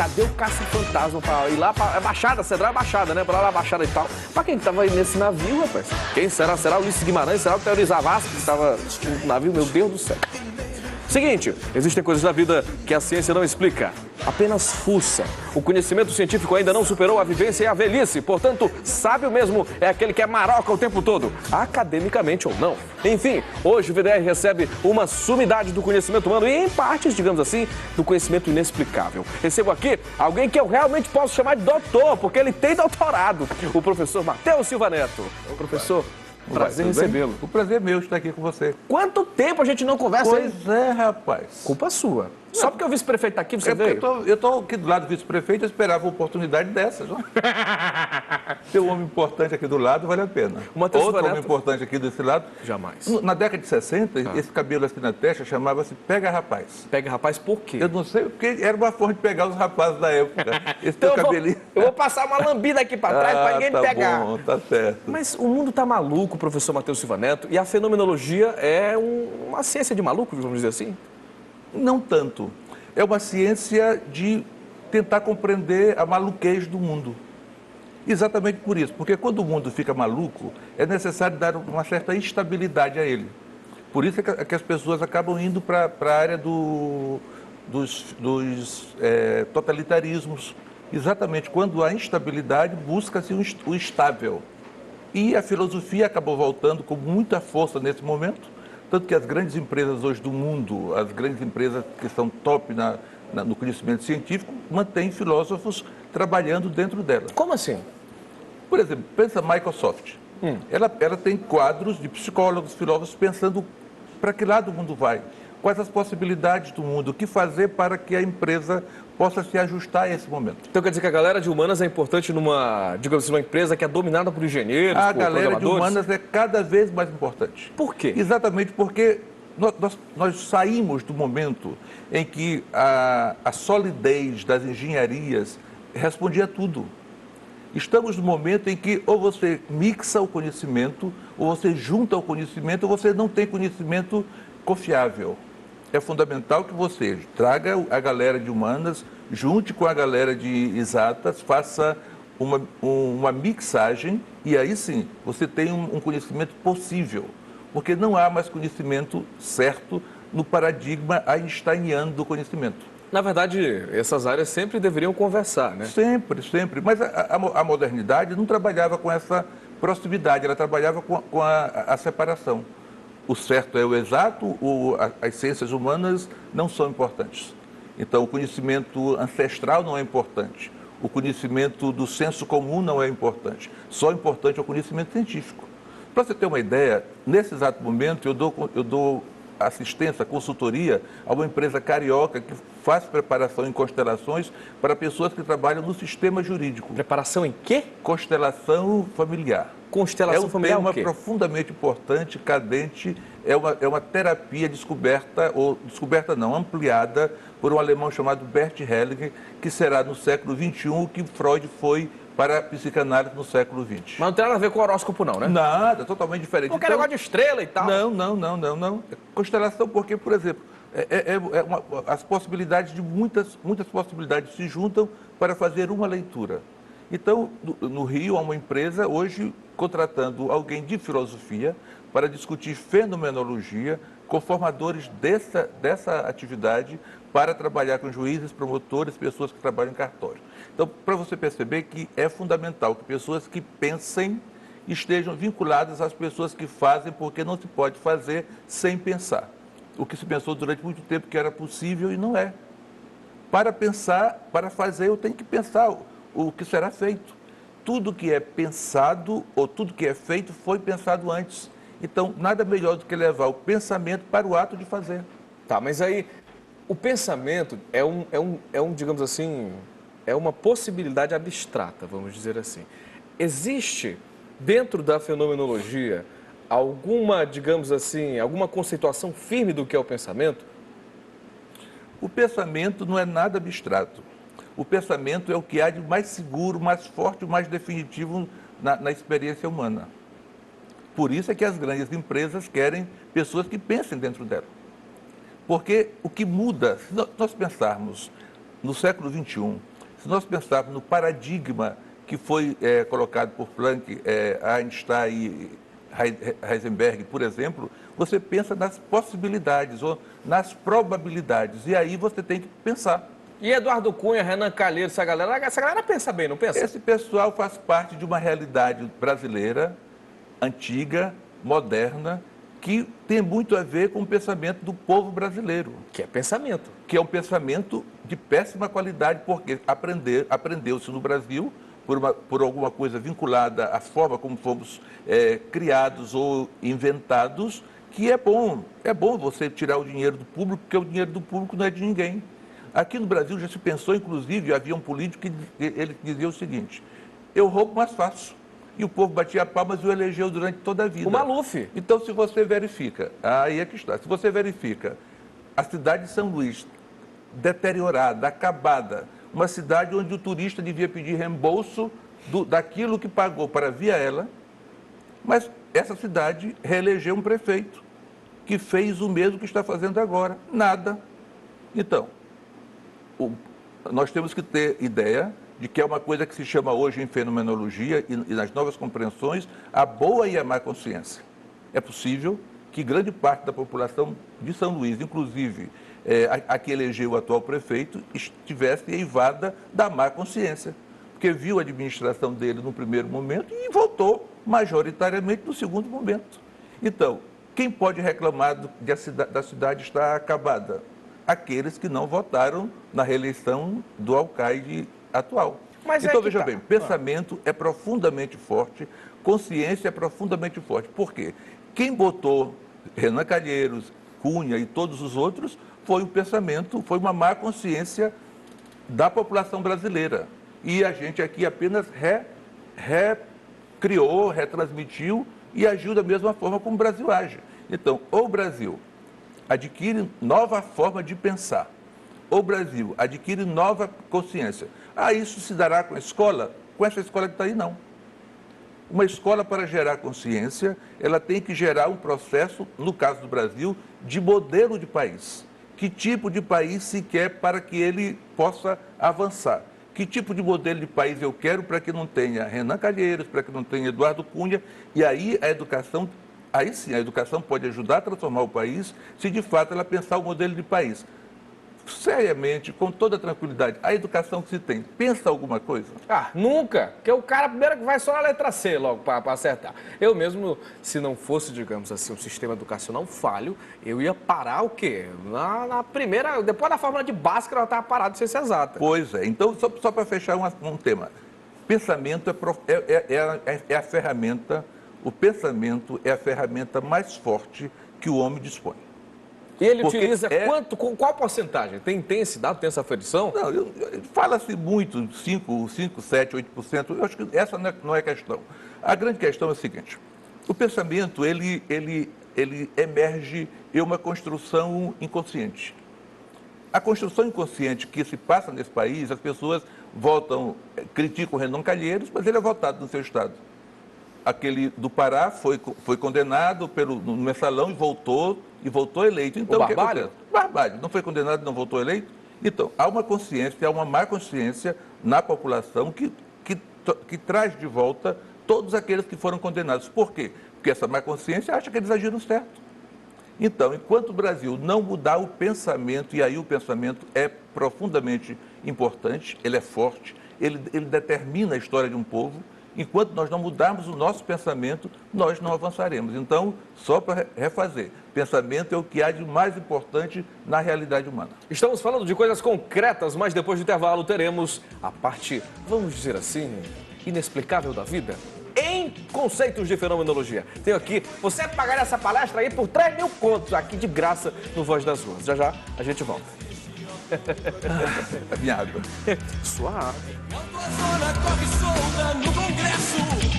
cadê o caça-fantasma pra ir lá pra Baixada, Cedral é Baixada, né? Pra lá, Baixada e tal. Pra quem tava aí nesse navio, rapaz? Quem será? Será o Ulisses Guimarães? Será o Teori Zavascki que estava no navio? Meu Deus do céu. Seguinte, existem coisas da vida que a ciência não explica, apenas fuça. O conhecimento científico ainda não superou a vivência e a velhice, portanto, sábio mesmo é aquele que é maroca o tempo todo, academicamente ou não. Enfim, hoje o VDR recebe uma sumidade do conhecimento humano e, em partes, digamos assim, do conhecimento inexplicável. Recebo aqui alguém que eu realmente posso chamar de doutor, porque ele tem doutorado, o professor Matheus Silva Neto. Professor, prazer em recebê-lo. O prazer é meu estar aqui com você. Quanto tempo a gente não conversa aí? Pois é, rapaz. Culpa sua. Só porque o vice-prefeito tá aqui, você veio? Eu tô aqui do lado do vice-prefeito, eu esperava uma oportunidade dessas. Não? Ter um homem importante aqui do lado vale a pena. Outro homem importante aqui desse lado. Jamais. Na década de 60, esse cabelo assim na testa chamava-se Pega Rapaz. Pega Rapaz por quê? Eu não sei, porque era uma forma de pegar os rapazes da época. Esse teu cabelinho. Eu vou passar uma lambida aqui pra trás pra ninguém me pegar. Tá bom, tá certo. Mas o mundo tá maluco, professor Matheus Silva Neto, e a fenomenologia é uma ciência de maluco, vamos dizer assim? Não tanto. É uma ciência de tentar compreender a maluquez do mundo. Exatamente por isso, porque quando o mundo fica maluco, é necessário dar uma certa estabilidade a ele. Por isso é que as pessoas acabam indo para a área dos totalitarismos. Exatamente, quando há instabilidade, busca-se o estável. E a filosofia acabou voltando com muita força nesse momento, tanto que as grandes empresas hoje do mundo, as grandes empresas que são top no conhecimento científico, mantêm filósofos trabalhando dentro delas. Como assim? Por exemplo, pensa a Microsoft. Ela tem quadros de psicólogos, filósofos pensando para que lado o mundo vai, quais as possibilidades do mundo, o que fazer para que a empresa possa se ajustar a esse momento. Então quer dizer que a galera de humanas é importante numa, digamos assim, uma empresa que é dominada por engenheiros, por programadores? A galera de humanas é cada vez mais importante. Por quê? Exatamente porque nós saímos do momento em que a solidez das engenharias respondia a tudo. Estamos no momento em que ou você mixa o conhecimento, ou você junta o conhecimento, ou você não tem conhecimento confiável. É fundamental que você traga a galera de humanas, junte com a galera de exatas, faça uma mixagem e aí sim você tem um conhecimento possível. Porque não há mais conhecimento certo no paradigma einsteiniano do conhecimento. Na verdade, essas áreas sempre deveriam conversar, né? Sempre, sempre. Mas a modernidade não trabalhava com essa proximidade, ela trabalhava com a separação. O certo é o exato, as ciências humanas não são importantes. Então, o conhecimento ancestral não é importante. O conhecimento do senso comum não é importante. Só importante é o conhecimento científico. Para você ter uma ideia, nesse exato momento eu dou assistência, consultoria a uma empresa carioca que faz preparação em constelações para pessoas que trabalham no sistema jurídico. Preparação em quê? Constelação familiar. Constelação familiar é um tema profundamente importante, cadente, é uma terapia ampliada por um alemão chamado Bert Hellinger, que será no século XXI o que Freud foi para a psicanálise no século XX. Mas não tem nada a ver com horóscopo não, né? Nada, totalmente diferente. Porque negócio de estrela e tal. Não. Constelação porque, por exemplo, as possibilidades de muitas possibilidades se juntam para fazer uma leitura. Então, no Rio, há uma empresa hoje contratando alguém de filosofia para discutir fenomenologia com formadores dessa atividade para trabalhar com juízes, promotores, pessoas que trabalham em cartório. Então, para você perceber que é fundamental que pessoas que pensem estejam vinculadas às pessoas que fazem, porque não se pode fazer sem pensar. O que se pensou durante muito tempo que era possível e não é. Para pensar, para fazer, eu tenho que pensar o que será feito. Tudo que é pensado ou tudo que é feito foi pensado antes. Então, nada melhor do que levar o pensamento para o ato de fazer. Tá, mas aí o pensamento digamos assim, é uma possibilidade abstrata, vamos dizer assim. Existe dentro da fenomenologia alguma, digamos assim, alguma conceituação firme do que é o pensamento? O pensamento não é nada abstrato. O pensamento é o que há de mais seguro, mais forte, mais definitivo na experiência humana. Por isso é que as grandes empresas querem pessoas que pensem dentro dela. Porque o que muda, se nós pensarmos no século XXI, Se nós pensarmos no paradigma que foi colocado por Planck, Einstein e Heisenberg, por exemplo, você pensa nas possibilidades ou nas probabilidades. E aí você tem que pensar. E Eduardo Cunha, Renan Calheiros, essa galera pensa bem, não pensa? Esse pessoal faz parte de uma realidade brasileira, antiga, moderna, que tem muito a ver com o pensamento do povo brasileiro. Que é pensamento. Que é um pensamento de péssima qualidade, porque aprendeu-se no Brasil, por alguma coisa vinculada à forma como fomos criados ou inventados, que é bom você tirar o dinheiro do público, porque o dinheiro do público não é de ninguém. Aqui no Brasil já se pensou, inclusive, havia um político que ele dizia o seguinte: eu roubo, mas faço. E o povo batia palmas e o elegeu durante toda a vida. O Maluf. Então, se você verifica, aí é que está, se você verifica a cidade de São Luís deteriorada, acabada, uma cidade onde o turista devia pedir reembolso daquilo que pagou para vir a ela, mas essa cidade reelegeu um prefeito que fez o mesmo que está fazendo agora, nada. Então, nós temos que ter ideia de que é uma coisa que se chama hoje em fenomenologia e nas novas compreensões a boa e a má consciência. É possível que grande parte da população de São Luís, inclusive a que elegeu o atual prefeito, estivesse eivada da má consciência, porque viu a administração dele no primeiro momento e votou majoritariamente no segundo momento. Então, quem pode reclamar da cidade estar acabada? Aqueles que não votaram na reeleição do alcaide atual. Mas então, veja bem, pensamento é profundamente forte, consciência é profundamente forte. Por quê? Quem botou Renan Calheiros, Cunha e todos os outros foi um pensamento, foi uma má consciência da população brasileira. E a gente aqui apenas recriou, retransmitiu e agiu da mesma forma como o Brasil age. Então, ou o Brasil adquire nova forma de pensar, ou o Brasil adquire nova consciência. Isso se dará com a escola? Com essa escola que está aí, não. Uma escola, para gerar consciência, ela tem que gerar um processo, no caso do Brasil, de modelo de país. Que tipo de país se quer para que ele possa avançar? Que tipo de modelo de país eu quero para que não tenha Renan Calheiros, para que não tenha Eduardo Cunha? E aí aí sim, a educação pode ajudar a transformar o país, se de fato ela pensar o modelo de país. Seriamente, com toda tranquilidade, a educação que se tem, pensa alguma coisa? Nunca. Porque o cara primeiro que vai só na letra C logo para acertar. Eu mesmo, se não fosse, digamos assim, um sistema educacional falho, eu ia parar o quê? Na primeira, depois da fórmula de Bhaskara, eu estava parado de ciência exata. Pois é. Então, só para fechar um tema. Pensamento é a ferramenta, o pensamento é a ferramenta mais forte que o homem dispõe. E ele utiliza com qual porcentagem? Tem esse dado, tem essa aferição? Não, fala-se muito, 5, 7, 8%. Eu acho que essa não é a questão. A grande questão é a seguinte: o pensamento, ele emerge em uma construção inconsciente. A construção inconsciente que se passa nesse país, as pessoas criticam o Renan Calheiros, mas ele é votado no seu estado. Aquele do Pará foi condenado no mensalão e voltou eleito. Então, o Barbalho? Barbalho. Não foi condenado e não voltou eleito? Então, há uma consciência, há uma má consciência na população que traz de volta todos aqueles que foram condenados. Por quê? Porque essa má consciência acha que eles agiram certo. Então, enquanto o Brasil não mudar o pensamento, e aí o pensamento é profundamente importante, ele é forte, ele determina a história de um povo. Enquanto nós não mudarmos o nosso pensamento, nós não avançaremos. Então, só para refazer, pensamento é o que há de mais importante na realidade humana. Estamos falando de coisas concretas, mas depois do intervalo teremos a parte, vamos dizer assim, inexplicável da vida, em conceitos de fenomenologia. Tenho aqui, você pagaria essa palestra aí por 3.000 contos, aqui de graça no Voz das Ruas. Já já a gente volta. Minha água. Sua água. Corre solta no Congresso.